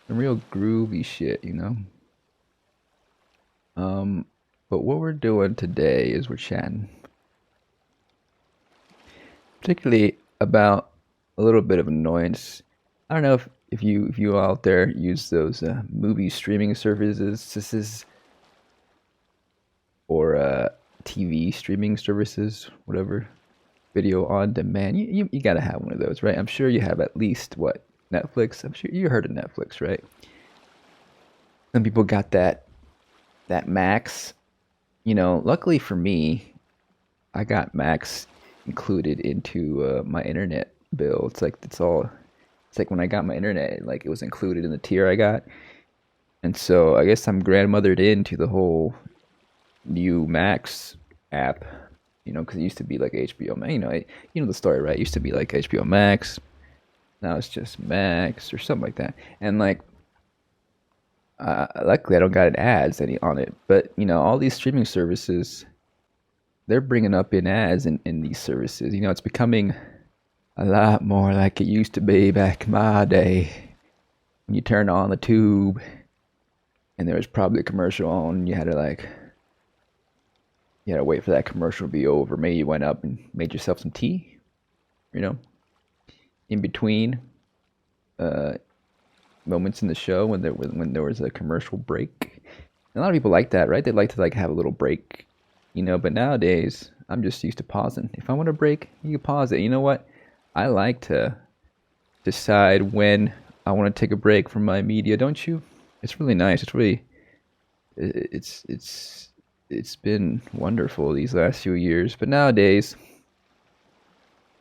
some real groovy shit, you know. But what we're doing today is we're chatting, particularly about a little bit of annoyance. I don't know if you out there use those movie streaming services, or TV streaming services, whatever, video on demand. You gotta have one of those, right? I'm sure you have at least what, Netflix. I'm sure you heard of Netflix, right? Some people got that Max. Luckily for me, I got Max included into my internet bill. It's like it's all. It's like when I got my internet, like it was included in the tier I got, and so I guess I'm grandmothered into the whole new Max app. Because it used to be like HBO Max. You know the story, right? It used to be like HBO Max. Now it's just Max or something like that. And like, luckily I don't got ads any on it. But all these streaming services, they're bringing up in ads in these services. It's becoming a lot more like it used to be back in my day when you turned on the tube and there was probably a commercial on. And you had to wait for that commercial to be over. Maybe you went up and made yourself some tea, you know, in between uh, moments in the show when there was a commercial break. And a lot of people like that, right? They like to like have a little break, But nowadays, I'm just used to pausing. If I want a break, you can pause it. You know what? I like to decide when I want to take a break from my media, don't you? It's really nice. It's been wonderful these last few years, but nowadays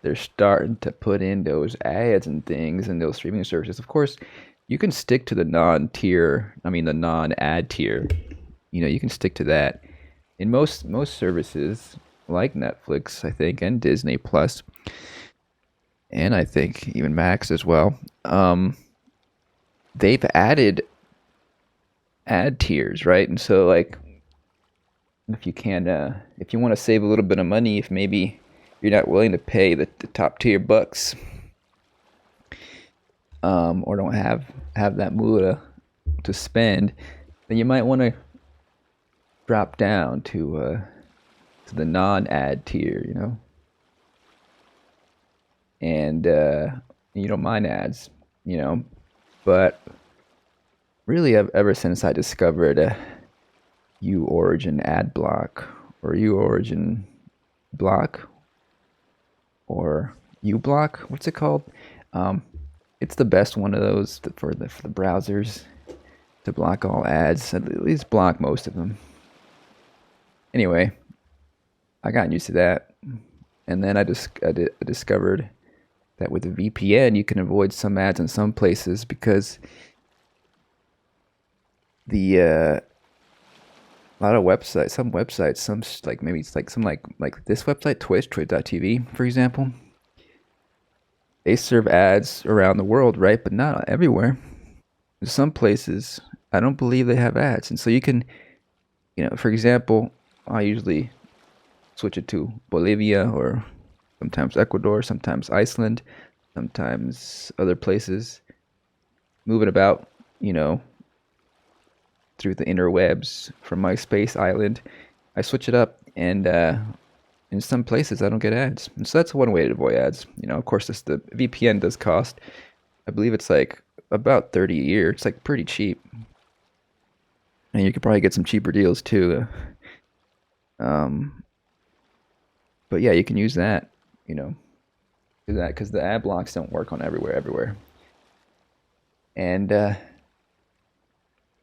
they're starting to put in those ads and things and those streaming services. Of course, you can stick to the the non-ad tier. You can stick to that. In most services like Netflix, I think, and Disney Plus, and I think even Max as well. They've added ad tiers, right? And so like if you want to save a little bit of money, if maybe you're not willing to pay the top tier bucks, or don't have that moolah to spend, then you might want to drop down to the non-ad tier, and you don't mind ads, but really, ever since I discovered U Origin ad block, or U Origin block, or U block, what's it called? It's the best one of those for the browsers to block all ads, at least block most of them. Anyway, I got used to that, and then I discovered that with a VPN you can avoid some ads in some places because the a lot of websites, some like maybe it's like some like this website, twitch.tv, for example. They serve ads around the world, right? But not everywhere. In some places, I don't believe they have ads, and so you can, for example, I usually switch it to Bolivia or sometimes Ecuador, sometimes Iceland, sometimes other places. Moving about, through the interwebs from my space island, I switch it up, and in some places I don't get ads. And so that's one way to avoid ads. Of course, the VPN does cost. I believe it's like about 30 a year. It's like pretty cheap, and you could probably get some cheaper deals too. But yeah, you can use that. Because the ad blocks don't work on everywhere. And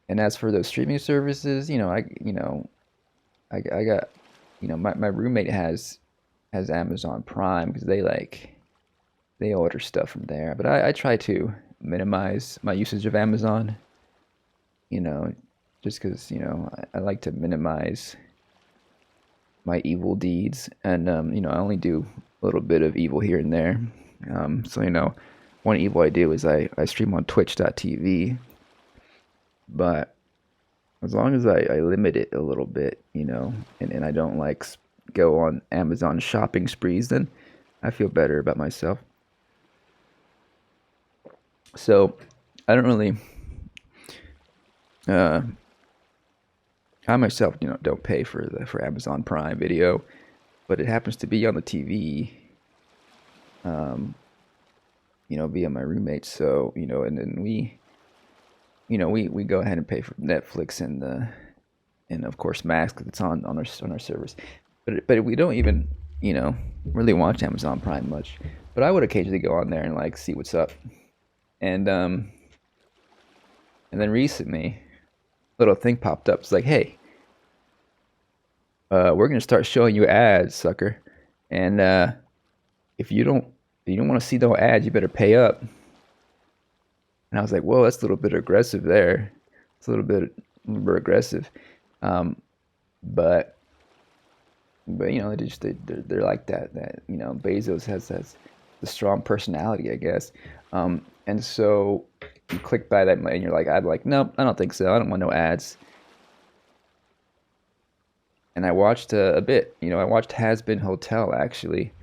as for those streaming services, I got, my roommate has Amazon Prime because they order stuff from there. But I try to minimize my usage of Amazon, you know, just because I like to minimize my evil deeds, and I only do a little bit of evil here and there. So one evil I do is I stream on twitch.tv, but as long as I limit it a little bit, and I don't go on Amazon shopping sprees, then I feel better about myself. So I don't really Uh, I myself, don't pay for Amazon Prime Video, but it happens to be on the TV, um, via my roommate. So, and then we go ahead and pay for Netflix and of course Max because it's on our servers. But we don't even, really watch Amazon Prime much. But I would occasionally go on there and like see what's up. And then recently, a little thing popped up. It's like, hey, we're gonna start showing you ads, sucker. And if you don't want to see no ads, you better pay up. And I was like, whoa, that's a little bit aggressive there. It's a little bit aggressive. Um, but they're like that. That Bezos has the strong personality, I guess. And so you click by that, and you're like, I'm like, nope, I don't think so. I don't want no ads. And I watched a bit. I watched Hazbin Hotel actually,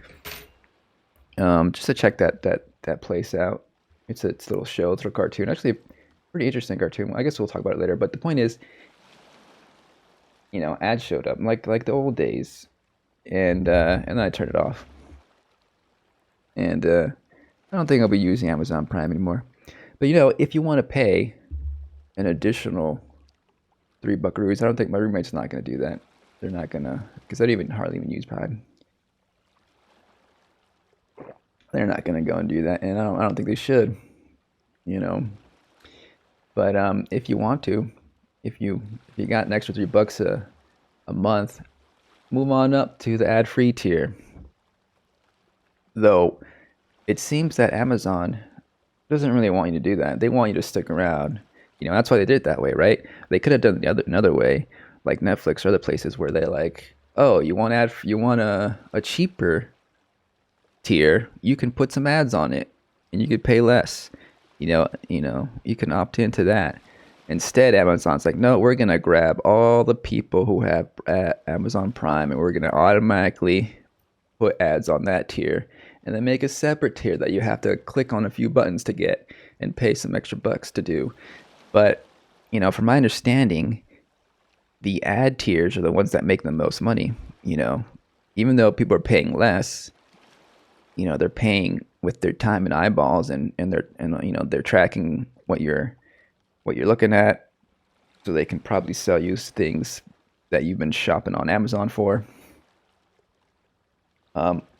just to check that place out. It's a little show. It's a cartoon. Actually, a pretty interesting cartoon. I guess we'll talk about it later. But the point is, ads showed up like the old days, and then I turned it off. And I don't think I'll be using Amazon Prime anymore. But if you want to pay an additional $3 buckaroos, I don't think my roommate's not gonna do that. They're not gonna, because I don't even hardly even use Prime. They're not gonna go and do that, and I don't think they should. You know. But if you want to, if you got an extra $3 a month, move on up to the ad-free tier. Though it seems that Amazon doesn't really want you to do that. They want you to stick around. That's why they did it that way, right? They could have done another way, like Netflix or other places where they're like, oh, you want a cheaper tier, you can put some ads on it and you could pay less. You can opt into that. Instead, Amazon's like, no, we're gonna grab all the people who have Amazon Prime and we're gonna automatically put ads on that tier and then make a separate tier that you have to click on a few buttons to get and pay some extra bucks to do. But, from my understanding, the ad tiers are the ones that make the most money. Even though people are paying less, they're paying with their time and eyeballs, and they're tracking what you're looking at, so they can probably sell you things that you've been shopping on Amazon for.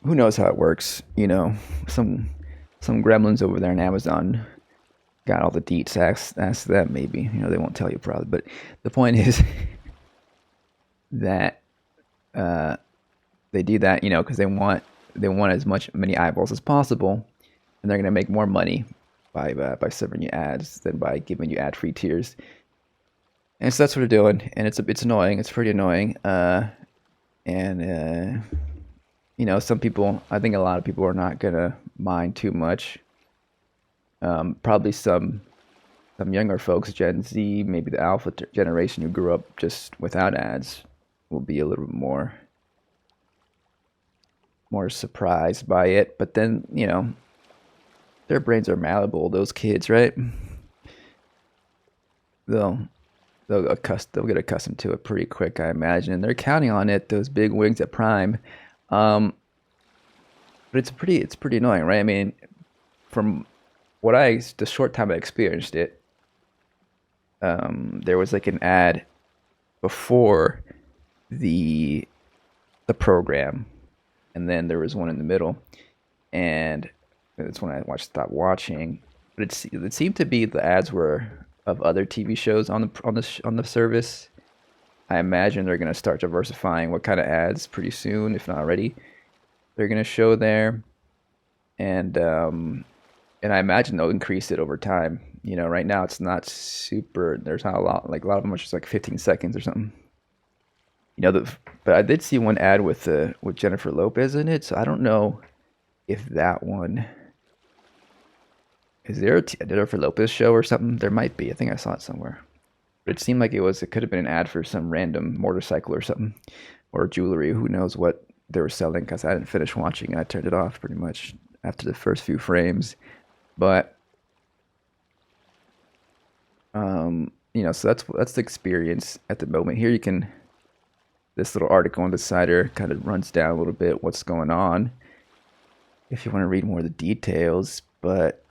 Who knows how it works? Some gremlins over there in Amazon got all the deets. Ask them maybe. They won't tell you probably. But the point is that they do that, because they want as many eyeballs as possible, and they're gonna make more money by serving you ads than by giving you ad-free tiers. And so that's what they're doing, and it's annoying. It's pretty annoying. And some people, I think a lot of people are not gonna mind too much. Probably some younger folks, Gen Z, maybe the Alpha generation who grew up just without ads, will be a little bit more surprised by it. But then, their brains are malleable. Those kids, right? They'll they'll get accustomed to it pretty quick, I imagine. And they're counting on it. Those big wings at Prime. But it's pretty annoying, right? I mean, from the short time I experienced it, there was like an ad before the program, and then there was one in the middle, and that's when I stopped watching. But it seemed to be the ads were of other TV shows on the service. I imagine they're gonna start diversifying what kind of ads pretty soon, if not already. They're gonna show there, and I imagine they'll increase it over time. Right now it's not super. There's not a lot. Like a lot of them are just like 15 seconds or something. But I did see one ad with Jennifer Lopez in it, so I don't know if that one is there a Jennifer Lopez show or something. There might be. I think I saw it somewhere. But it seemed like it could have been an ad for some random motorcycle or something, or jewelry. Who knows what they were selling? Because I didn't finish watching and I turned it off pretty much after the first few frames. But So that's the experience at the moment. Here you can this little article on the side kind of runs down a little bit what's going on if you want to read more of the details, but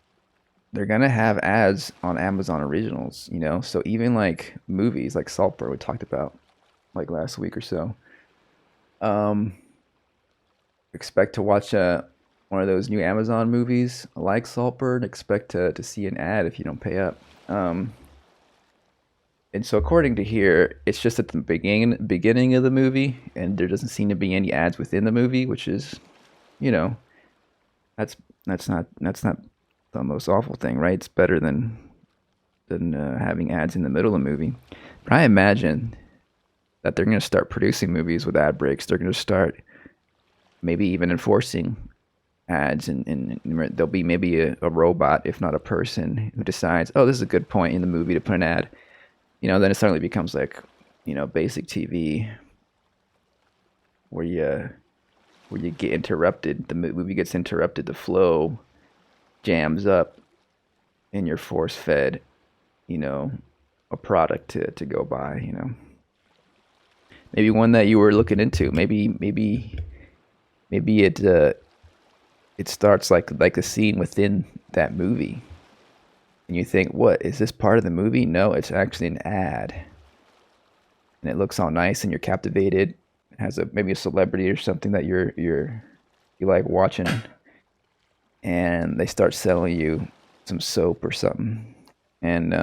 they're gonna have ads on Amazon Originals, So even like movies like Saltburn we talked about like last week or so. Um, expect to watch one of those new Amazon movies like Saltburn. Expect to see an ad if you don't pay up. And so according to here, it's just at the beginning of the movie, and there doesn't seem to be any ads within the movie, which is, you know, that's that's not the most awful thing, right? It's better than having ads in the middle of the movie. But I imagine that they're going to start producing movies with ad breaks. They're going to start maybe even enforcing ads, and there'll be maybe a robot, if not a person, who decides, oh, this is a good point in the movie to put an ad. Then it suddenly becomes like, basic TV where you get interrupted. The movie gets interrupted. The flow jams up, and you're force fed, you know, a product to go by. Maybe one that you were looking into. Maybe it starts like a scene within that movie, and you think, what is this part of the movie? No, it's actually an ad, and it looks all nice, and you're captivated. It has maybe a celebrity or something that you like watching, and they start selling you some soap or something, and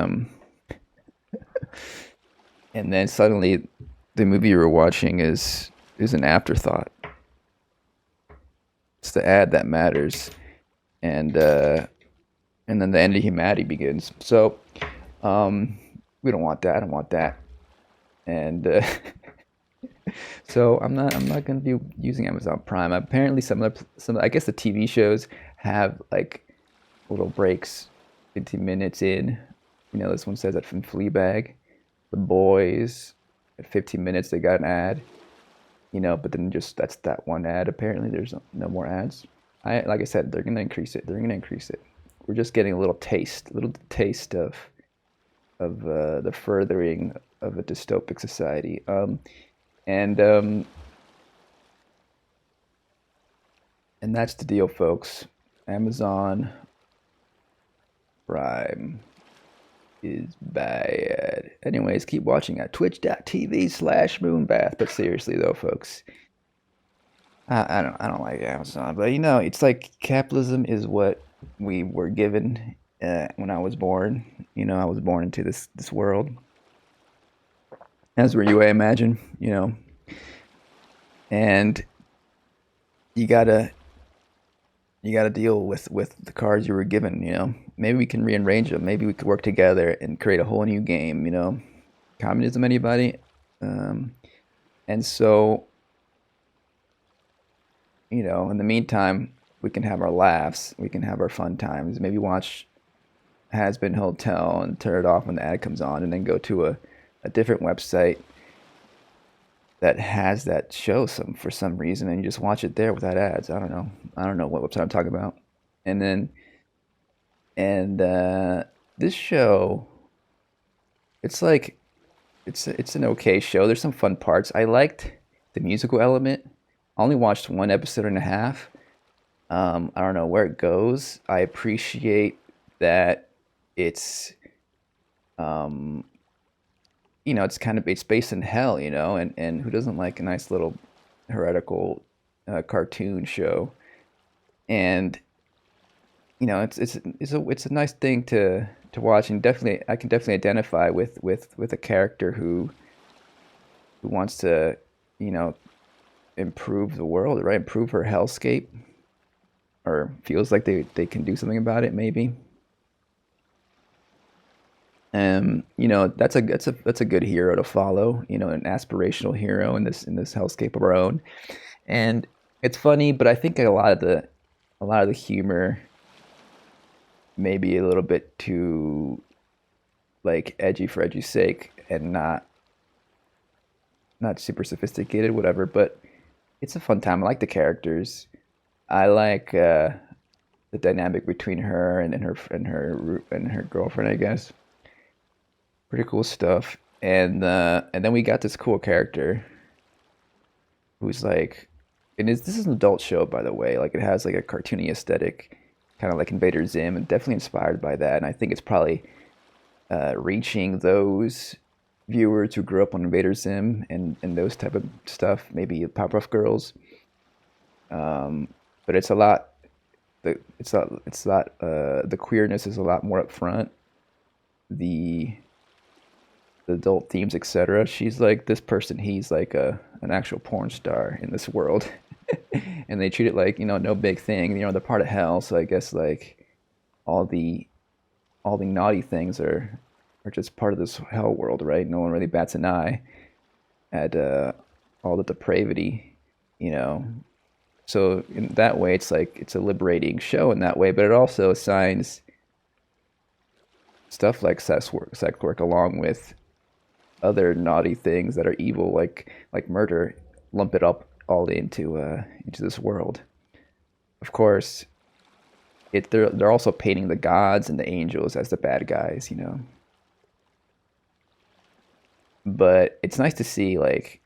and then suddenly the movie you were watching is an afterthought. It's the ad that matters, and then the end of humanity begins. So we don't want that. I don't want that. And so I'm not going to be using Amazon Prime. Apparently, some I guess the TV shows have like little breaks, 15 minutes in. This one says that from Fleabag, The Boys, at 15 minutes they got an ad. But then just that's that one ad. Apparently, there's no more ads. Like I said, they're gonna increase it. They're gonna increase it. We're just getting a little taste of the furthering of a dystopic society. And and that's the deal, folks. Amazon Prime is bad. Anyways, keep watching at twitch.tv/moonbath. But seriously though, folks, I don't like Amazon, but it's like capitalism is what we were given when I was born. I was born into this world. As were you, I imagine. And you gotta deal with the cards you were given. Maybe we can rearrange them. Maybe we could work together and create a whole new game. Communism, anybody? And so, in the meantime, we can have our laughs. We can have our fun times. Maybe watch Hazbin Hotel and turn it off when the ad comes on, and then go to a different website that has that show for some reason, and you just watch it there without ads. I don't know what website I'm talking about. And then this show, it's like it's an okay show. There's some fun parts. I liked the musical element. I only watched one episode and a half. I don't know where it goes. I appreciate that it's um, it's based in hell, and who doesn't like a nice little heretical cartoon show? And it's a nice thing to watch, and definitely I can definitely identify with a character who wants to improve the world, right? Improve her hellscape, or feels like they can do something about it, maybe. That's a good hero to follow, an aspirational hero in this hellscape of our own. And it's funny, but I think a lot of the humor may be a little bit too like edgy for edgy's sake, and not super sophisticated, whatever. But it's a fun time. I like the characters. I like the dynamic between her and her girlfriend, I guess. pretty cool stuff. And then we got this cool character who's like, and this is an adult show, by the way. Like it has like a cartoony aesthetic, kind of like Invader Zim, and definitely inspired by that. And I think it's probably reaching those viewers who grew up on Invader Zim and those type of stuff. Maybe Powerpuff Girls, but it's a lot. The queerness is a lot more upfront. The the adult themes, etc. She's like this person. He's like an actual porn star in this world, and they treat it like no big thing. They're part of hell, so I guess like all the all the naughty things are just part of this hell world, right? No one really bats an eye at all the depravity, you know. So in that way, it's like it's a liberating show in that way, but it also assigns stuff like sex work along with other naughty things that are evil, like murder, lump it up all into this world. Of course, they're also painting the gods and the angels as the bad guys, But it's nice to see like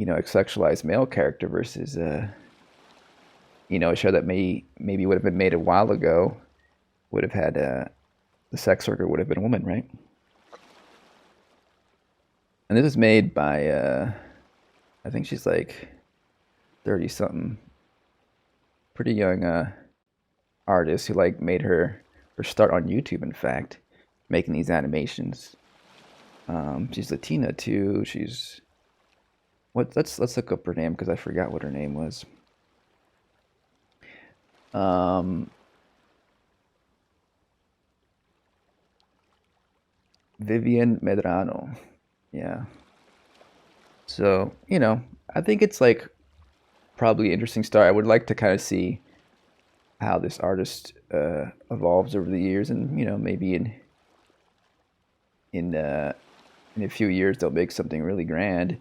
a sexualized male character versus a show that maybe would have been made a while ago would have had the sex worker would have been a woman, right? And this is made by I think she's like 30 something, pretty young artist who like made her start on YouTube. In fact, making these animations. She's Latina too. She's what? Let's look up her name because I forgot what her name was. Um, Vivian Medrano. Yeah. So I think it's like probably an interesting start. I would like to kind of see how this artist evolves over the years, and maybe in uh, in a few years they'll make something really grand,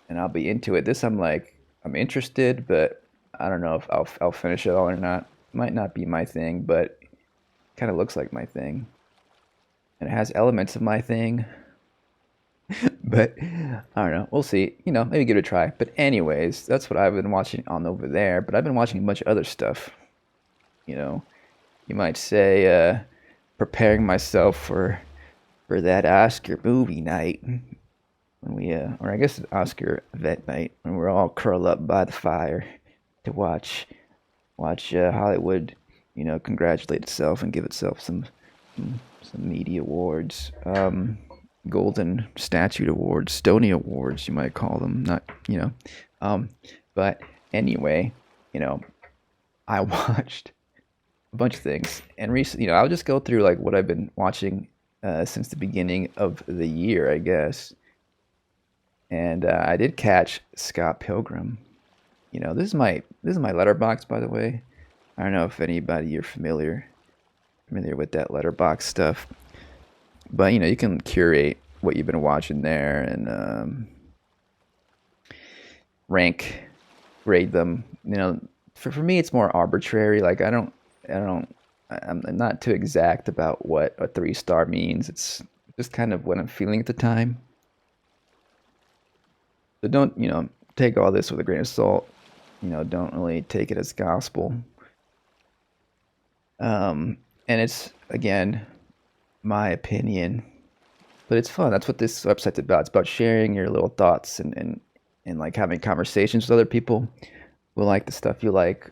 and I'll be into it. This I'm interested, but I don't know if I'll finish it all or not. Might not be my thing, but kind of looks like my thing, and it has elements of my thing. But I don't know. We'll see. Maybe give it a try. But anyways, that's what I've been watching on over there. But I've been watching a bunch of other stuff. You know, you might say preparing myself for that Oscar movie night when we or I guess Oscar event night when we're all curled up by the fire to watch Hollywood, congratulate itself and give itself some media awards. Golden Statute Awards, Stony Awards, you might call them. Not, um, but anyway, you know, I watched a bunch of things, and recently, I'll just go through like what I've been watching since the beginning of the year, I guess. And I did catch Scott Pilgrim. This is my letterbox, by the way. I don't know if anybody you're familiar with that letterbox stuff, but you can curate what you've been watching there and rank, grade them. For me, it's more arbitrary. Like I'm not too exact about what a 3 star means. It's just kind of what I'm feeling at the time. So don't take all this with a grain of salt. Don't really take it as gospel. And it's again my opinion, but it's fun. That's what this website's about. It's about sharing your little thoughts and like having conversations with other people who like the stuff you like,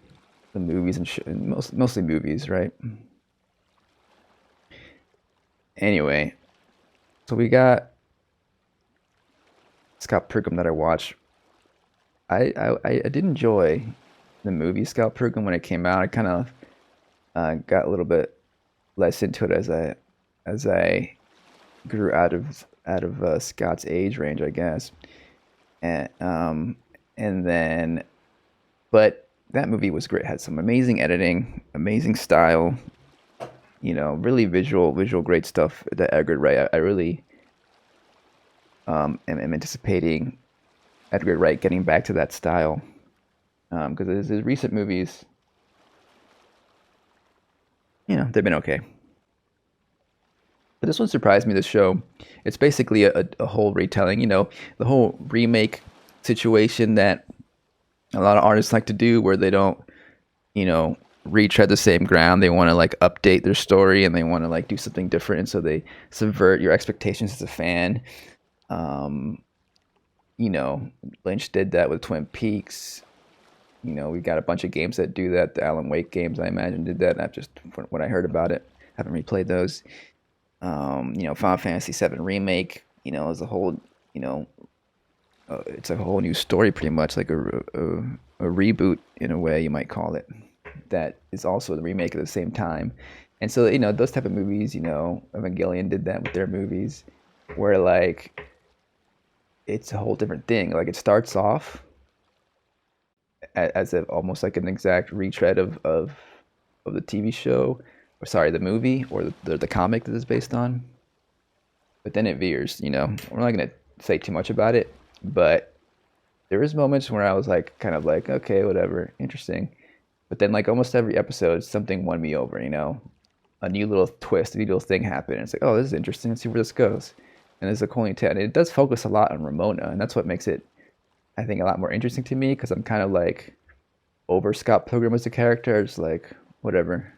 the movies and mostly movies, right? Anyway, so we got Scott Pilgrim that I watched. I did enjoy the movie Scott Pilgrim when it came out. I kind of got a little bit less into it as I grew out of Scott's age range, I guess. And then, but that movie was great. Had some amazing editing, amazing style. Really visual, great stuff. That Edgar Wright. I really am anticipating Edgar Wright getting back to that style because his recent movies, they've been okay. But this one surprised me. This show, it's basically a whole retelling. The whole remake situation that a lot of artists like to do, where they don't, retread the same ground. They want to like update their story and they want to like do something different, and so they subvert your expectations as a fan. Um, Lynch did that with Twin Peaks. We've got a bunch of games that do that. The Alan Wake games, I imagine, did that. Not just from what I heard about it. Haven't replayed those. Final Fantasy VII Remake, is a whole, it's like a whole new story, pretty much like a reboot in a way you might call it. That is also the remake at the same time, and so those type of movies, Evangelion did that with their movies, where like it's a whole different thing. Like it starts off as almost like an exact retread of the TV show, or sorry, the movie or the comic that it's based on. But then it veers. We're not gonna say too much about it, but there was moments where I was like, kind of like, okay, whatever, interesting. But then like almost every episode, something won me over. A new little twist, a new little thing happened. And it's like, oh, this is interesting. Let's see where this goes. And there's a cool tale. And it does focus a lot on Ramona, and that's what makes it, I think, a lot more interesting to me, because I'm kind of like over Scott Pilgrim as a character. It's like, whatever.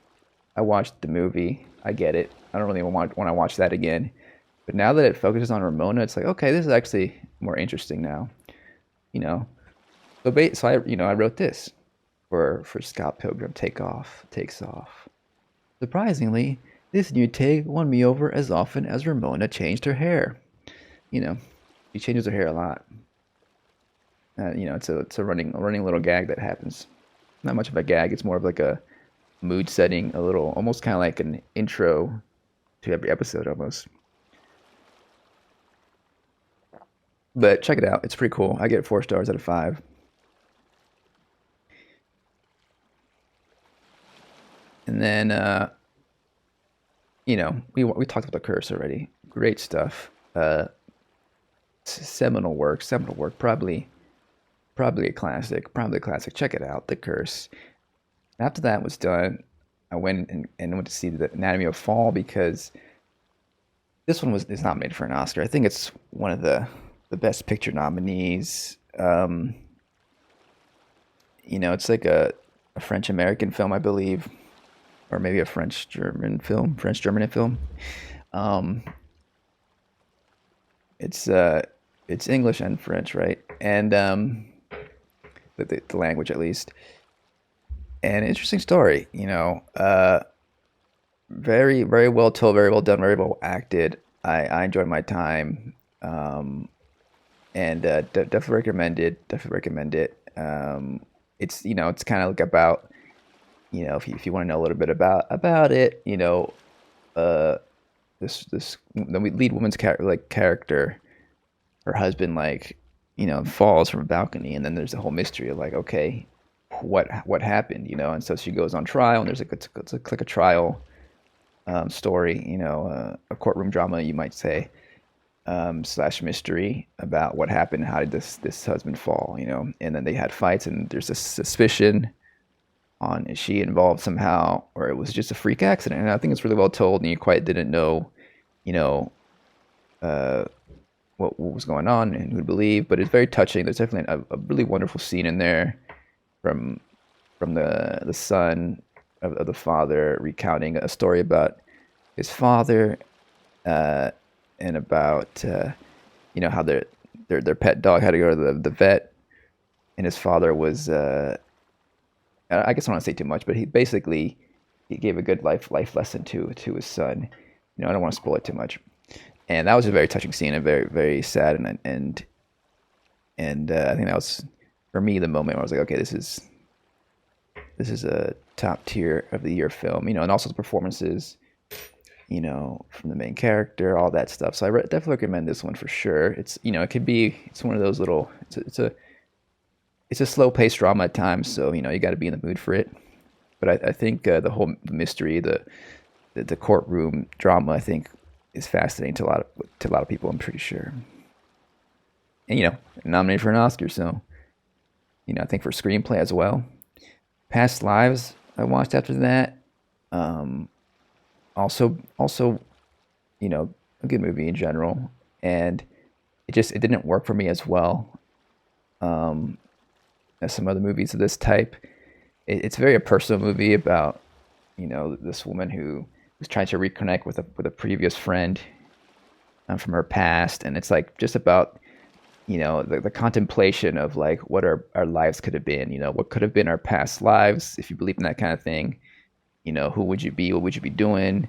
I watched the movie. I get it. I don't really want to watch that again. But now that it focuses on Ramona, it's like, okay, this is actually more interesting now. You know. So I wrote this for Scott Pilgrim Takes Off. Surprisingly, this new take won me over as often as Ramona changed her hair. She changes her hair a lot. It's a running little gag that happens. Not much of a gag. It's more of like a mood setting, a little, almost kind of like an intro to every episode almost. But check it out. It's pretty cool. I get it 4 stars out of 5. And then, we talked about The Curse already. Great stuff. Seminal work. Probably a classic. Check it out. The Curse. After that was done, I went and went to see The Anatomy of Fall, because this one is nominated for an Oscar. I think it's one of the Best Picture nominees. It's like a French-American film, I believe, or maybe a French-German film. It's English and French, right? And the language at least. And interesting story, very, very well told, very well done, very well acted. I enjoyed my time, and definitely recommend it. It's kind of like about, if you want to know a little bit about it, this the lead woman's character, her husband falls from a balcony, and then there's a whole mystery of like, okay, what happened, and so she goes on trial, and it's like a trial story, a courtroom drama, you might say, slash mystery about what happened, how did this husband fall, and then they had fights, and there's a suspicion on, is she involved somehow, or it was just a freak accident. And I think it's really well told, and you quite didn't know, what was going on and who'd believe, but it's very touching. There's definitely a really wonderful scene in there from the son of the father recounting a story about his father, and about how their pet dog had to go to the vet, and his father was, I guess I don't want to say too much, but he gave a good life lesson to his son. I don't want to spoil it too much. And that was a very touching scene, and very, very sad, and I think that was, for me, the moment where I was like, okay, this is a top tier of the year film, and also the performances, from the main character, all that stuff. So I definitely recommend this one for sure. It's, it's one of those little, it's a slow paced drama at times, so you got to be in the mood for it. But I think the whole mystery, the courtroom drama, I think, is fascinating to a lot of people, I'm pretty sure. And nominated for an Oscar, so I think for screenplay as well. Past Lives I watched after that. Also, a good movie in general, and it didn't work for me as well um, as some other movies of this type. It's very a personal movie about this woman who was trying to reconnect with a previous friend from her past, and it's like just about the contemplation of like what our lives could have been, what could have been our past lives if you believe in that kind of thing. Who would you be, what would you be doing,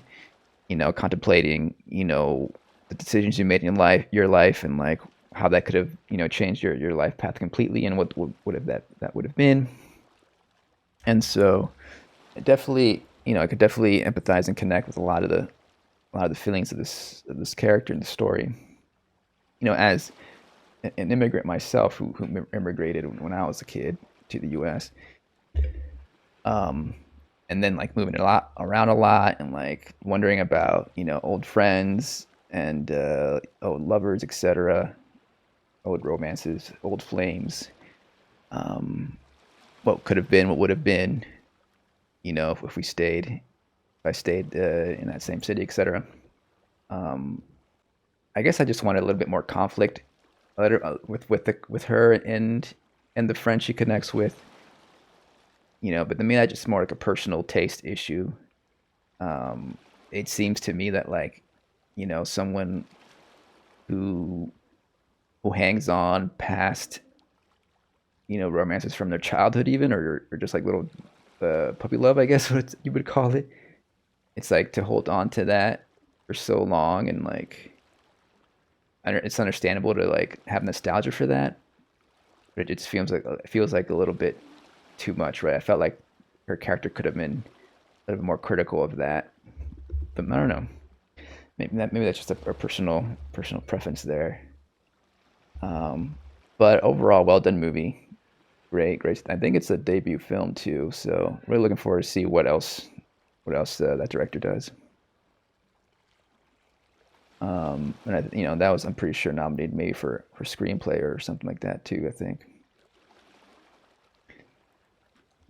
contemplating the decisions you made in your life, and like how that could have changed your life path completely, and what would have that would have been. And so it definitely, I could definitely empathize and connect with a lot of the feelings of this character in the story. As an immigrant myself who immigrated when I was a kid to the U.S. Um, and then like moving around a lot, and like wondering about old friends and old lovers, etc., old romances, old flames. Um, what could have been, what would have been, if we stayed, if I stayed in that same city, etc. Um, I guess I just wanted a little bit more conflict with her and the friend she connects with. But to me, that's just more like a personal taste issue. Um, it seems to me that like someone who hangs on past romances from their childhood, even, or just like little puppy love, I guess what you would call it. It's like to hold on to that for so long, and like it's understandable to like have nostalgia for that, but it just feels like a little bit too much, right? I felt like her character could have been a little bit more critical of that, but I don't know. Maybe that's just a personal preference there. Um, but overall, well done movie. Great. I think it's a debut film too, so really looking forward to see what else that director does. And that was, I'm pretty sure, nominated maybe for screenplay or something like that too, I think.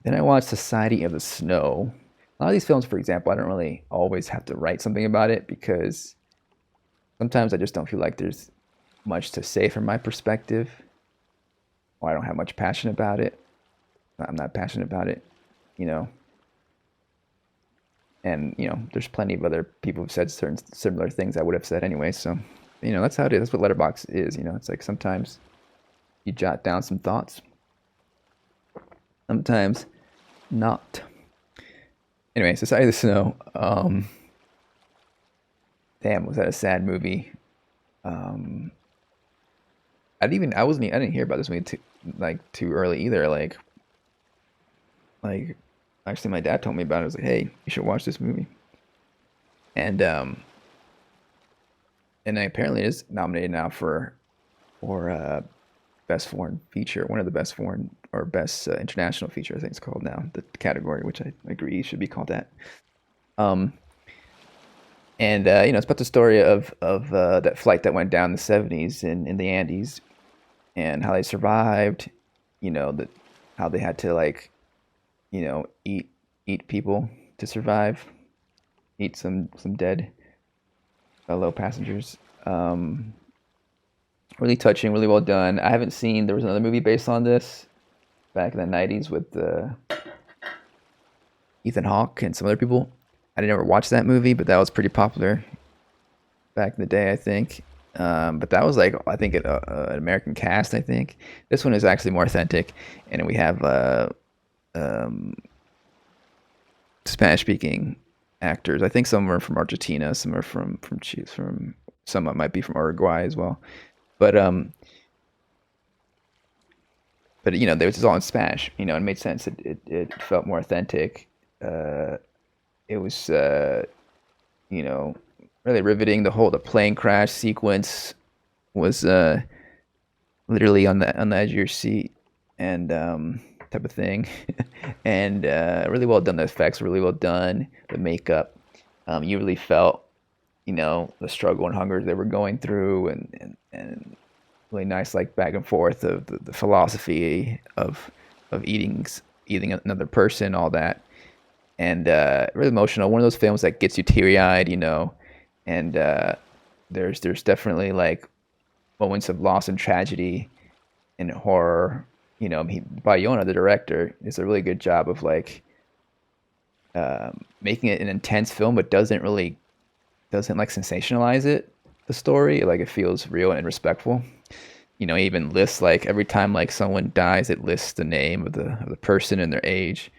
Then I watched Society of the Snow. A lot of these films, for example, I don't really always have to write something about it because sometimes I just don't feel like there's much to say from my perspective, or I don't have much passion about it. I'm not passionate about it, you know. And there's plenty of other people who've said certain similar things I would have said anyway. So, that's how it is. That's what letterboxd is. It's like sometimes you jot down some thoughts, sometimes not. Anyway, Society of the Snow. Damn, was that a sad movie? Um, I didn't hear about this movie too early either. Like actually, my dad told me about it. I was like, hey, you should watch this movie. And apparently it is nominated now for best foreign feature, one of the best foreign or best international feature, I think it's called now, the category, which I agree should be called that. Um, and it's about the story of that flight that went down in the '70s in the Andes, and how they survived. That how they had to like eat people to survive, eat some dead fellow passengers. Really touching, really well done. I haven't seen. There was another movie based on this back in the '90s with Ethan Hawke and some other people. I didn't ever watch that movie, but that was pretty popular back in the day, I think. But that was like, I think an American cast. I think this one is actually more authentic, and we have um, Spanish speaking actors. I think some are from Argentina, some are from some might be from Uruguay as well. But there was all in Spanish. It made sense. It felt more authentic. Uh, it was you know really riveting. The plane crash sequence was literally on the edge of your seat, and type of thing. And really well done. The effects were really well done. The makeup, you really felt the struggle and hunger they were going through, and really nice like back and forth of the philosophy of eating another person, all that. And really emotional. One of those films that gets you teary eyed, and there's definitely like moments of loss and tragedy and horror. Bayona, the director, does a really good job of like making it an intense film, but doesn't like sensationalize it. The story, like it feels real and respectful. He even lists like every time like someone dies, it lists the name of the person and their age.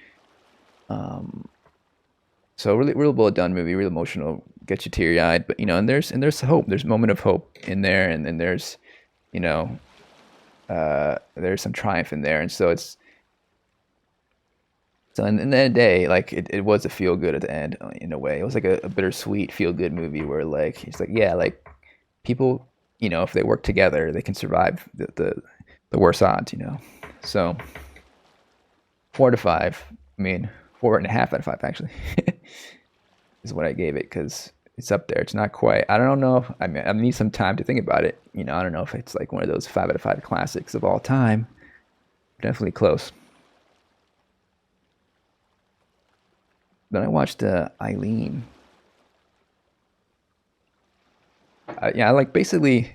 So really, really well done movie, really emotional, gets you teary eyed. But and there's hope. There's a moment of hope in there, and then there's you know there's some triumph in there, and so in the end of the day, like it was a feel good at the end in a way. It was like a bittersweet feel good movie where like it's like yeah, like people, if they work together, they can survive the worst odds. So 4 to 5. I mean, 4.5 out of 5 actually is what I gave it because it's up there. It's not quite. I don't know. I mean, I need some time to think about it. I don't know if it's like one of those 5 out of 5 classics of all time. Definitely close. Then I watched Eileen. Yeah, I like basically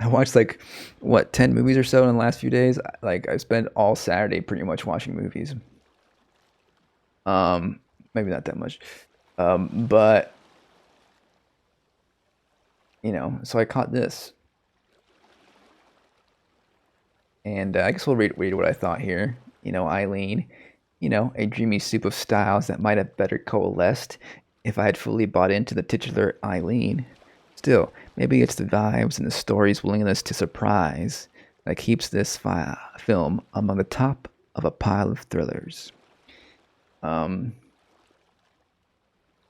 I watched like what 10 movies or so in the last few days. Like I spent all Saturday pretty much watching movies. Maybe not that much, but so I caught this, and I guess we'll read what I thought here. Eileen. A dreamy soup of styles that might have better coalesced if I had fully bought into the titular Eileen. Still, maybe it's the vibes and the story's willingness to surprise that keeps this film among the top of a pile of thrillers. Um,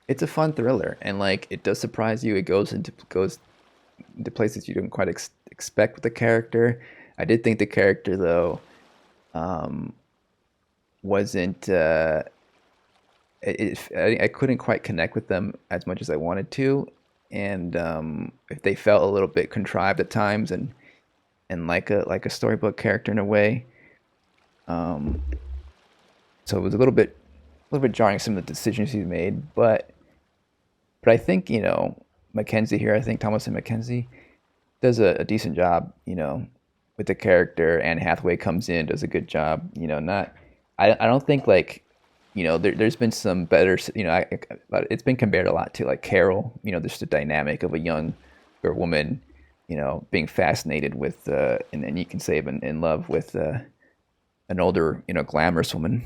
it's a fun thriller, and like it does surprise you. It goes into places you didn't quite expect with the character. I did think the character though um, wasn't. I couldn't quite connect with them as much as I wanted to, and if they felt a little bit contrived at times, and like a storybook character in a way. Um, so it was a little bit jarring some of the decisions he made, but I think Mackenzie here. I think Thomas and Mackenzie does a decent job. With the character. Anne Hathaway comes in, does a good job. Not. I don't think like there's been some better. But it's been compared a lot to like Carol. There's the dynamic of a younger woman. Being fascinated with and you can say in love with an older glamorous woman.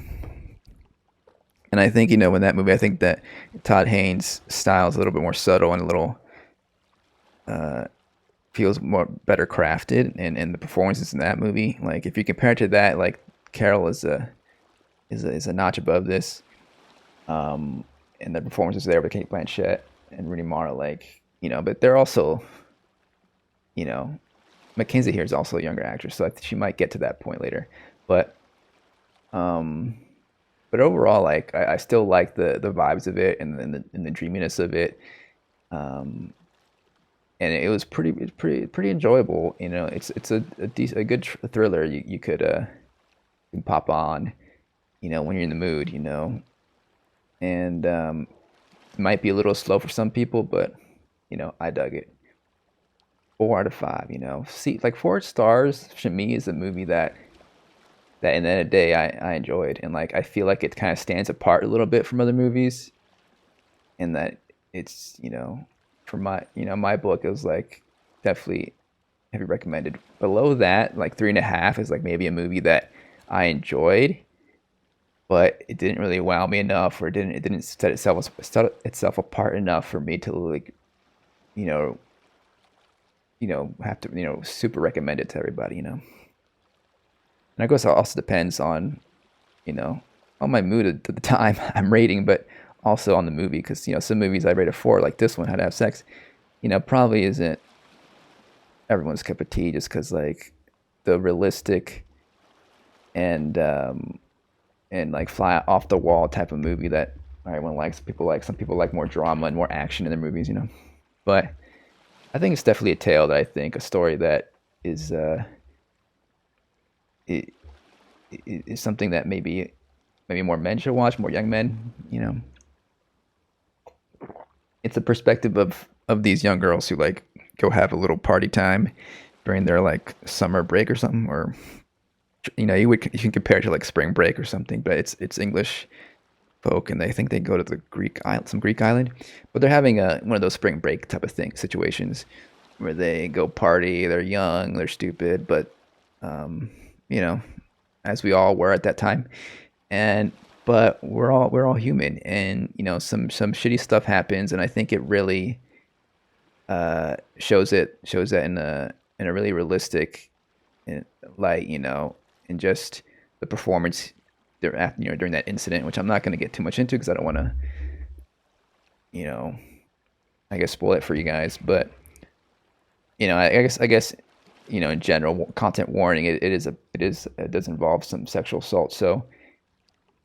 And I think in that movie, I think that Todd Haynes' style is a little bit more subtle and a little feels more better crafted, and the performances in that movie, like if you compare it to that, like Carol is a notch above this, and the performances there with Kate Blanchett and Rooney Mara, like but they're also you know Mackenzie here is also a younger actress, so I think she might get to that point later, but um, but overall, like I still like the vibes of it and the dreaminess of it. Um, and it was pretty enjoyable. It's a good thriller you could pop on, when you're in the mood, and it might be a little slow for some people, but I dug it. 4 out of 5. See, like 4 stars to me is a movie that in the end of the day I enjoyed, and like I feel like it kind of stands apart a little bit from other movies, and that it's for my book it was like definitely heavy recommended. Below that, like 3.5 is like maybe a movie that I enjoyed, but it didn't really wow me enough, or it didn't set itself apart enough for me to like you know have to super recommend it to everybody. And I guess it also depends on you know on my mood at the time I'm rating, but also on the movie, because some movies I rate a 4, like this one, How to Have Sex, probably isn't everyone's cup of tea, just because like the realistic and like fly off the wall type of movie that everyone likes. Some people like more drama and more action in their movies, But I think it's definitely a tale that I think a story that is it is something that maybe more men should watch, more young men. It's a perspective of of these young girls who like go have a little party time during their like summer break or something, or you can compare it to like spring break or something, but it's English folk, and they think they go to the Greek island, some Greek island, but they're having a one of those spring break type of thing situations where they go party. They're young, they're stupid, but um, you know, as we all were at that time, and but we're all human, and some shitty stuff happens, and I think it really shows that in a really realistic light, and just the performance there after during that incident, which I'm not going to get too much into because I don't want to, you know, I guess spoil it for you guys. But I guess in general, content warning. It does involve some sexual assault, so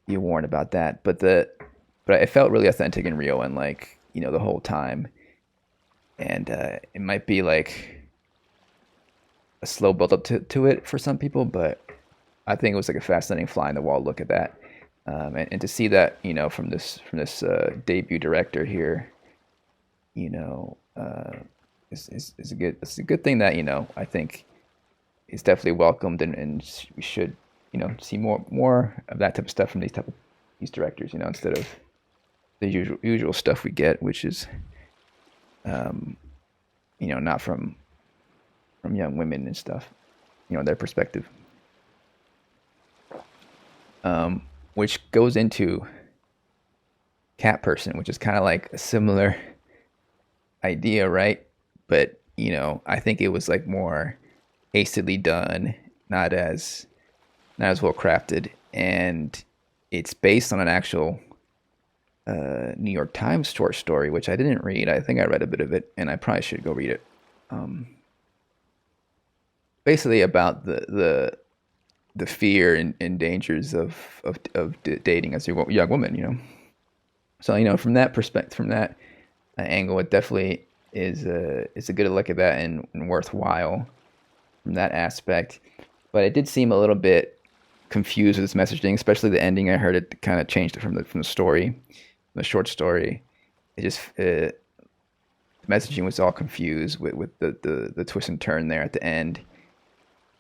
you warn about that. But it felt really authentic and real, and like the whole time, and it might be like a slow build up to it for some people, but I think it was like a fascinating fly in the wall look at that, and to see that from this debut director here, you know, is a good thing that I think is definitely welcomed, and we should see more of that type of stuff from these directors, instead of the usual stuff we get, which is not from young women and stuff, their perspective, which goes into Cat Person, which is kind of like a similar idea, right? But I think it was like more hastily done, not as well crafted, and it's based on an actual New York Times short story, which I didn't read. I think I read a bit of it, and I probably should go read it. Um, Basically about the fear and dangers of dating as a young woman. So from that perspective, from that angle, it definitely is a good look at that, and worthwhile from that aspect. But it did seem a little bit confused with its messaging, especially the ending. I heard it kind of changed it from the story, the short story. It just the messaging was all confused with the twist and turn there at the end,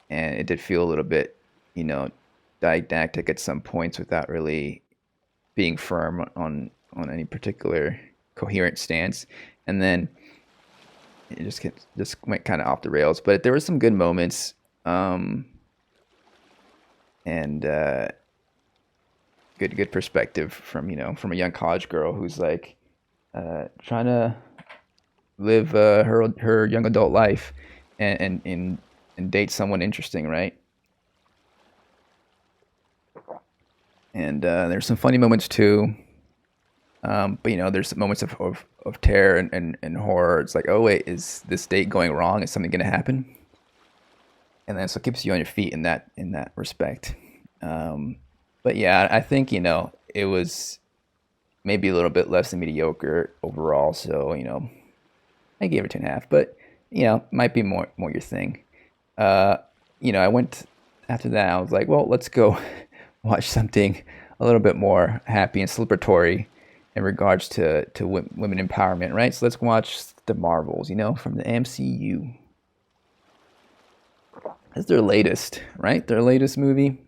and it did feel a little bit, didactic at some points without really being firm on any particular coherent stance, and then it just went kind of off the rails. But there were some good moments, and good perspective from a young college girl who's like trying to live her young adult life, and date someone interesting, right? And there's some funny moments too. But there's moments of terror and horror. It's like, oh wait, is this date going wrong? Is something going to happen? And then so it keeps you on your feet in that respect. But yeah, I think it was maybe a little bit less than mediocre overall. So I gave it 2.5, but might be more your thing. Uh, I went after that. I was like, well, let's go watch something a little bit more happy and celebratory in regards to women empowerment, right? So let's watch the Marvels, from the MCU. That's their latest, right? Their latest movie.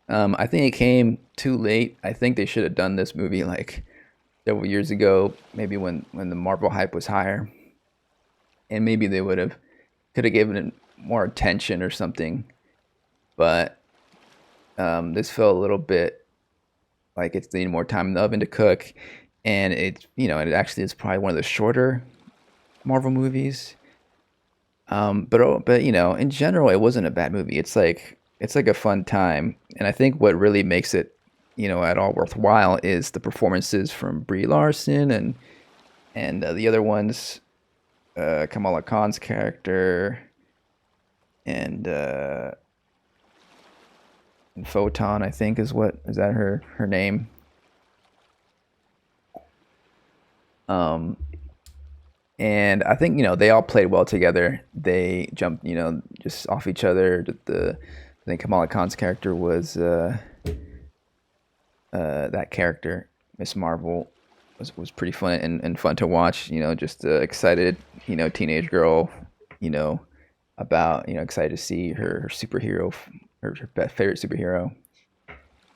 I think it came too late. I think they should have done this movie like several years ago, maybe when the Marvel hype was higher, and maybe they could have given it more attention or something. But this felt a little bit like it's needing more time in the oven to cook, and it actually is probably one of the shorter Marvel movies. But in general, it wasn't a bad movie. It's like a fun time, and I think what really makes it at all worthwhile is the performances from Brie Larson and the other ones, Kamala Khan's character, and Photon, I think is that her name. Um, and I think they all played well together. They jumped just off each other. I think Kamala Khan's character was that character, Miss Marvel. was pretty fun and fun to watch. Just excited, teenage girl, you know, about excited to see her superhero, her favorite superhero,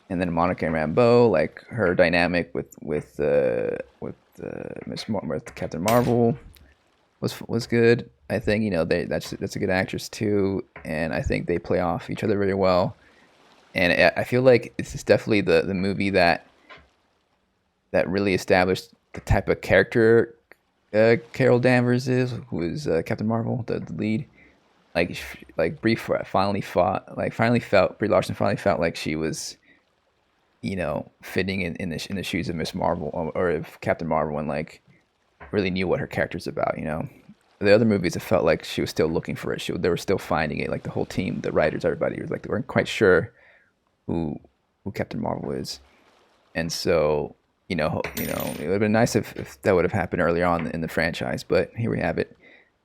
and then Monica Rambeau, like her dynamic with Captain Marvel was good. I think that's a good actress too, and I think they play off each other very well. And I feel like this is definitely the movie that really established the type of character Carol Danvers is, who is Captain Marvel, the lead. Like Brie Larson finally felt like she was, fitting in the shoes of Miss Marvel or of Captain Marvel, and like really knew what her character's about. The other movies, it felt like she was still looking for it. They were still finding it. Like the whole team, the writers, everybody was like they weren't quite sure who Captain Marvel is, and so it would have been nice if that would have happened earlier on in the franchise. But here we have it,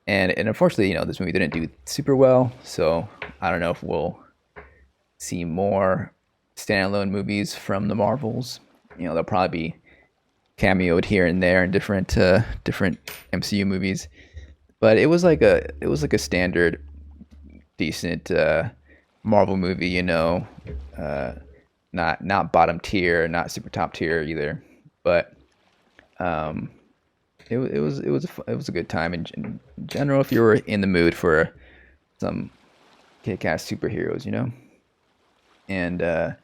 and unfortunately, this movie didn't do super well. So I don't know if we'll see more standalone movies from the Marvels. They'll probably be cameoed here and there in different MCU movies. But it was like a standard, decent Marvel movie. Not bottom tier, not super top tier either. But it was a good time in general if you were in the mood for some kick-ass superheroes. And I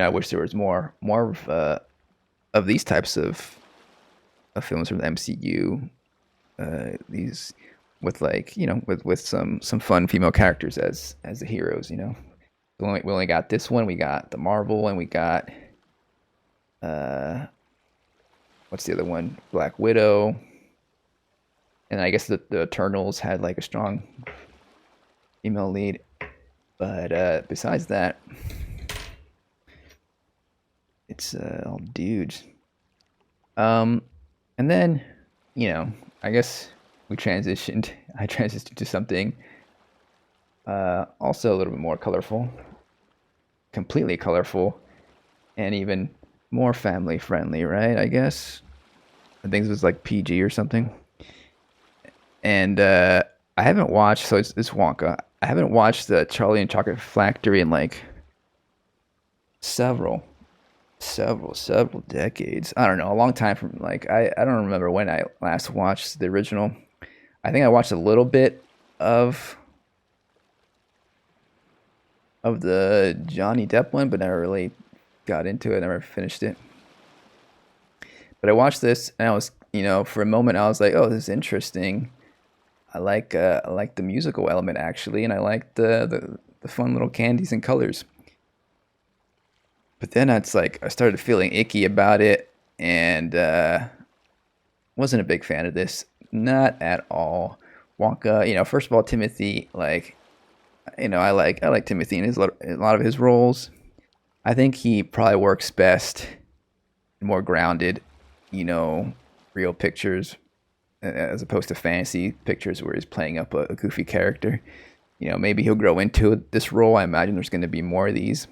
wish there was more of these types of films from the MCU. These with with some fun female characters as the heroes. We only got this one. We got the Marvel, and we got what's the other one? Black Widow, and I guess the Eternals had like a strong female lead. But besides that, it's all dudes. And then I guess I transitioned to something also a little bit more colorful, completely colorful, and even more family friendly, right? I guess I think it was like PG or something. And I haven't watched, so it's Wonka. I haven't watched the Charlie and Chocolate Factory in like several decades. I don't know, a long time. From like I don't remember when I last watched the original. I think I watched a little bit of the Johnny Depp one, but never really got into it. Never finished it. But I watched this, and I was, for a moment, I was like, "Oh, this is interesting. I like the musical element actually, and I like the fun little candies and colors." But then it's like I started feeling icky about it, and wasn't a big fan of this. Not at all. Wonka, first of all, Timothy, like, I like Timothy in a lot of his roles. I think he probably works best in more grounded, real pictures as opposed to fantasy pictures where he's playing up a goofy character. Maybe he'll grow into this role. I imagine there's going to be more of these.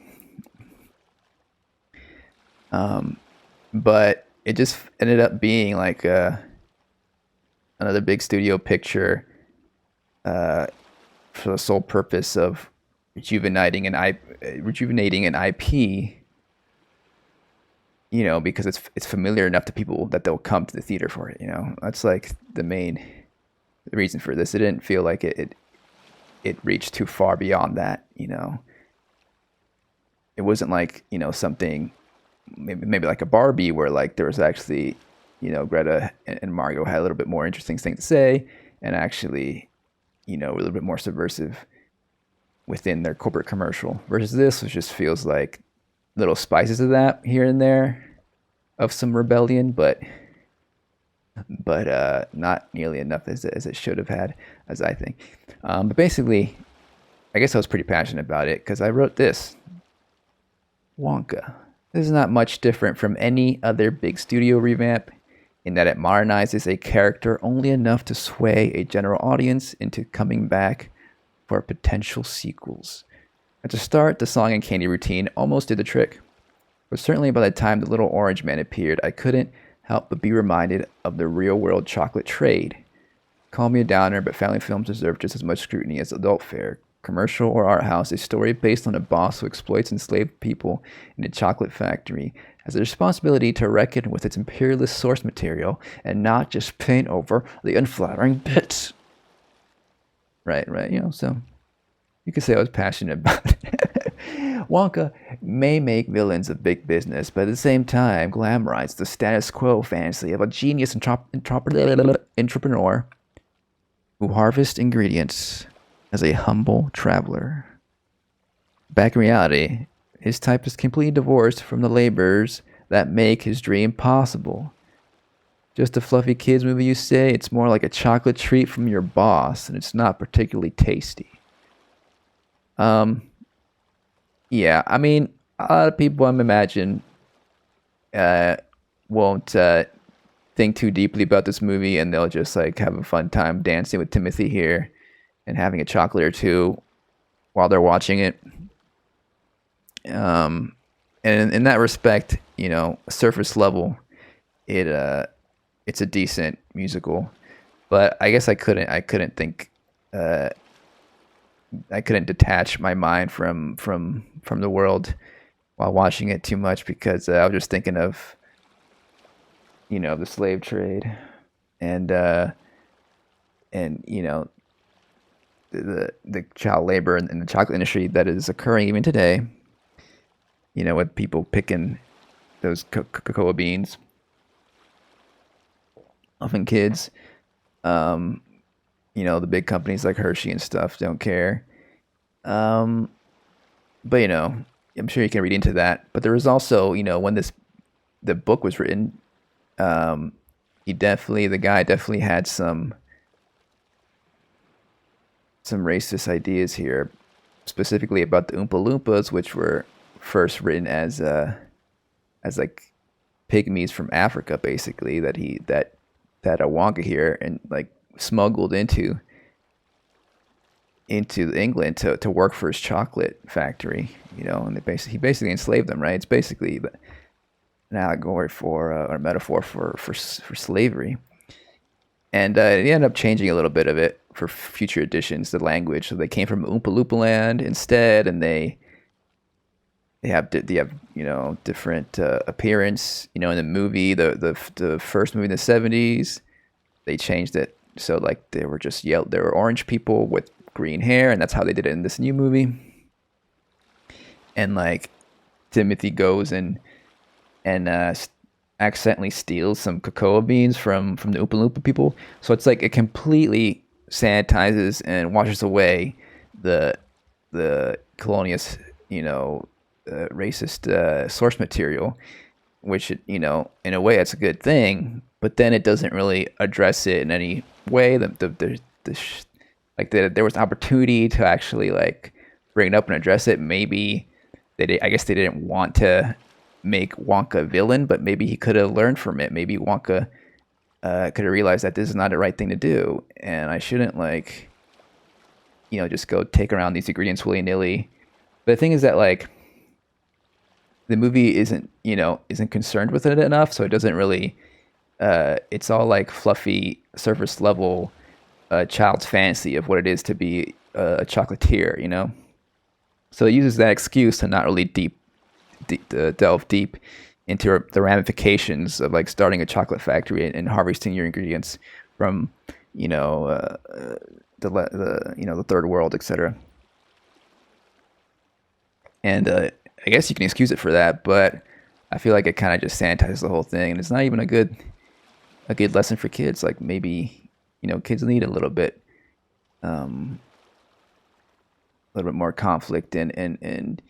But it just ended up being like another big studio picture for the sole purpose of rejuvenating an IP. Because it's familiar enough to people that they'll come to the theater for it. That's like the main reason for this. It didn't feel like it reached too far beyond that. It wasn't like something maybe like a Barbie where like there was actually Greta and Margot had a little bit more interesting thing to say, and actually a little bit more subversive within their corporate commercial, versus this, which just feels like little spices of that here and there of some rebellion, but not nearly enough as it should have had, as I think. But basically, I guess I was pretty passionate about it because I wrote this. Wonka. This is not much different from any other big studio revamp in that it modernizes a character only enough to sway a general audience into coming back for potential sequels. At the start, the song and candy routine almost did the trick. But certainly by the time the little orange man appeared, I couldn't help but be reminded of the real-world chocolate trade. Call me a downer, but family films deserve just as much scrutiny as adult fare. Commercial or art house, a story based on a boss who exploits enslaved people in a chocolate factory has a responsibility to reckon with its imperialist source material and not just paint over the unflattering bits. Right, so you could say I was passionate about it. Wonka may make villains of big business, but at the same time glamorize the status quo fantasy of a genius entrepreneur who harvests ingredients as a humble traveler. Back in reality, his type is completely divorced from the labors that make his dream possible. Just a fluffy kids movie, you say? It's more like a chocolate treat from your boss, and it's not particularly tasty. Yeah, I mean, a lot of people, I'm imagine, won't think too deeply about this movie, and they'll just like have a fun time dancing with Timothy here and having a chocolate or two while they're watching it. And in that respect, surface level, it's a decent musical, but I guess I couldn't think, I couldn't detach my mind from the world while watching it too much because I was just thinking of, the slave trade and the child labor in the chocolate industry that is occurring even today. With people picking those cocoa beans, often kids. The big companies like Hershey and stuff don't care. But I'm sure you can read into that. But there was also, when the book was written, the guy definitely had some racist ideas here, specifically about the Oompa Loompas, which were first written as like pygmies from Africa, basically that a Wonka here and like smuggled into England to work for his chocolate factory, and he basically enslaved them, right? It's basically an allegory for or a metaphor for slavery. And they ended up changing a little bit of it for future editions, the language. So they came from Oompa Loompa land instead, and they have different appearance. In the movie, the first movie in the 70s, they changed it so like they were just yellow. They were orange people with green hair, and that's how they did it in this new movie. And like Timothy goes and accidentally steals some cocoa beans from the Oompa Loompa people. So it's like it completely sanitizes and washes away the colonialist, racist source material, which in a way that's a good thing. But then it doesn't really address it in any way. There was an opportunity to actually like bring it up and address it. Maybe I guess they didn't want to make Wonka a villain, but maybe he could have learned from it. Maybe Wonka could have realized that this is not the right thing to do, and I shouldn't just go take around these ingredients willy nilly. But the thing is that like the movie isn't concerned with it enough, so it doesn't really. It's all like fluffy surface level child's fantasy of what it is to be a chocolatier, So it uses that excuse to not really delve deep into the ramifications of like starting a chocolate factory and harvesting your ingredients from the third world, etc. And I guess you can excuse it for that, but I feel like it kind of just sanitizes the whole thing, and it's not even a good lesson for kids. Like maybe kids need a little bit more conflict and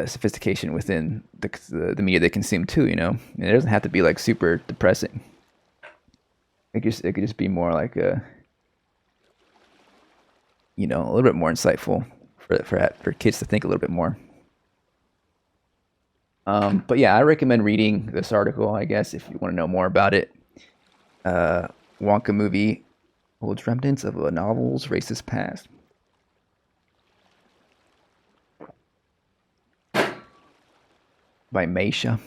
sophistication within the media they consume too. And it doesn't have to be like super depressing. It could just be more like a little bit more insightful for kids to think a little bit more. But yeah, I recommend reading this article, I guess, if you want to know more about it. Wonka movie holds remnants of a novel's racist past. By Meisha.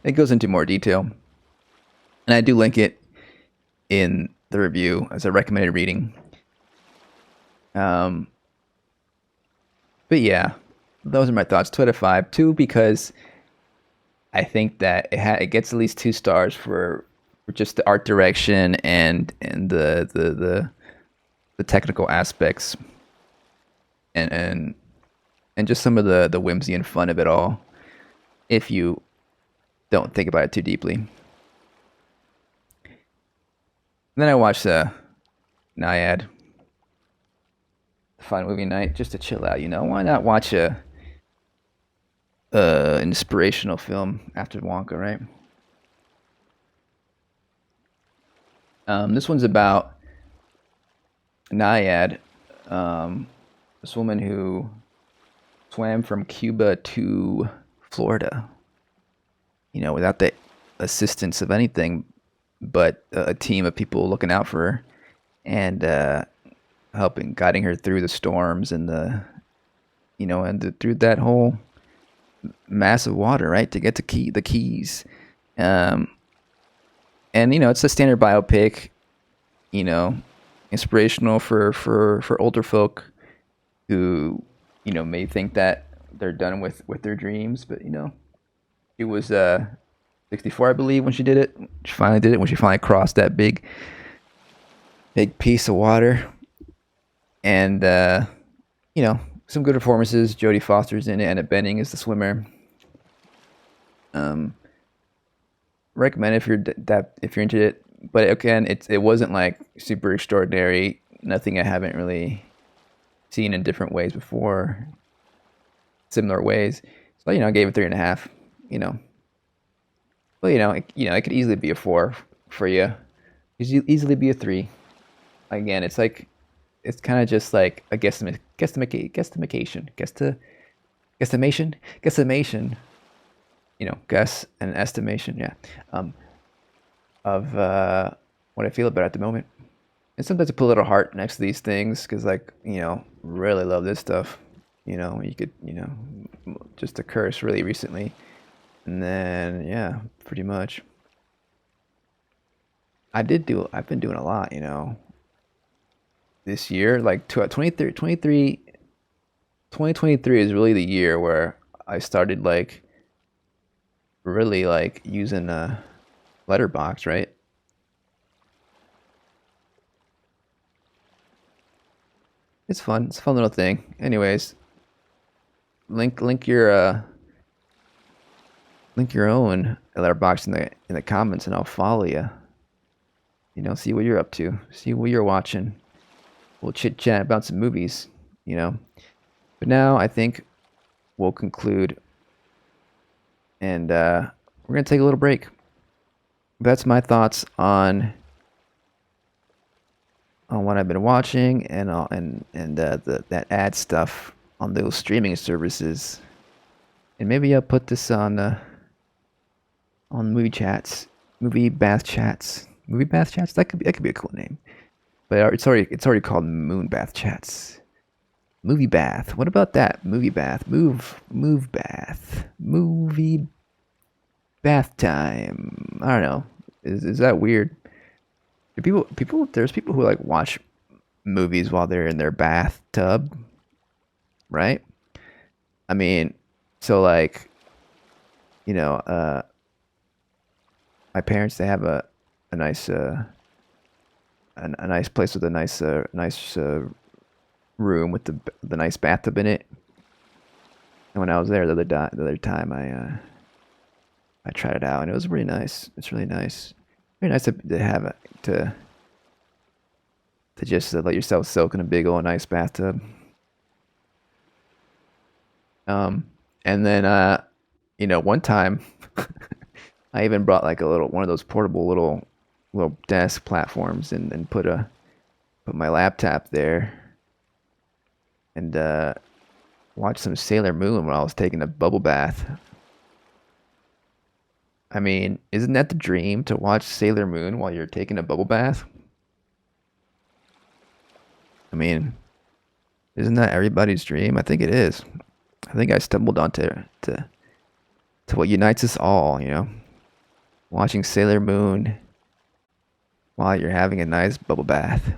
It goes into more detail, and I do link it in the review as a recommended reading. But yeah, those are my thoughts. 2 out of 5. 2 because I think that it gets at least 2 stars for just the art direction and the technical aspects and just some of the whimsy and fun of it all. If you don't think about it too deeply. And then I watched NYAD, fun movie night, just to chill out. Why not watch a inspirational film after Wonka, right? This one's about NYAD, this woman who swam from Cuba to Florida, without the assistance of anything but a team of people looking out for her and guiding her through the storms and through that whole mass of water, right, to get to the Keys. And it's a standard biopic, inspirational for older folk who may think that they're done with their dreams, but she was 64, I believe, when she did it. She finally did it when she finally crossed that big piece of water. And some good performances. Jodie Foster's in it. Annette Bening is the swimmer. Recommend if you're into it, but again, it wasn't like super extraordinary. Nothing I haven't really seen in different ways before, similar ways. So I gave it 3.5. Well, it could easily be a 4 for you. It could easily be a 3. Again, it's kind of just like a guesstimation. Guess and estimation, yeah, of what I feel about it at the moment. And sometimes I put a little heart next to these things because, really love this stuff. You could, just a curse really recently. And then, yeah, pretty much. I've been doing a lot, this year. Like 2023 is really the year where I started, really, using letterboxd, right? It's fun. It's a fun little thing. Anyways, link your own letterboxd in the comments, and I'll follow you. See what you're up to. See what you're watching. We'll chit chat about some movies. But now I think we'll conclude, and we're gonna take a little break. That's my thoughts on what I've been watching and that ad stuff on those streaming services. And maybe I'll put this on movie bath chats. That could be a cool name. But it's already called Moon Bath Chats. Movie bath. What about that? Movie bath. Move bath. Movie bath time. I don't know. Is that weird? There's people who watch movies while they're in their bathtub, right? I mean, so my parents, they have a nice a nice place with a nice room with the nice bathtub in it. And when I was there the other time, I tried it out, and it was really nice. It's really nice. Very nice to have it to just let yourself soak in a big old nice bathtub. And then one time I even brought one of those portable little desk platforms and put my laptop there and watched some Sailor Moon while I was taking a bubble bath. I mean, isn't that the dream, to watch Sailor Moon while you're taking a bubble bath? I mean, isn't that everybody's dream? I think it is. I think I stumbled onto to what unites us all, watching Sailor Moon while you're having a nice bubble bath.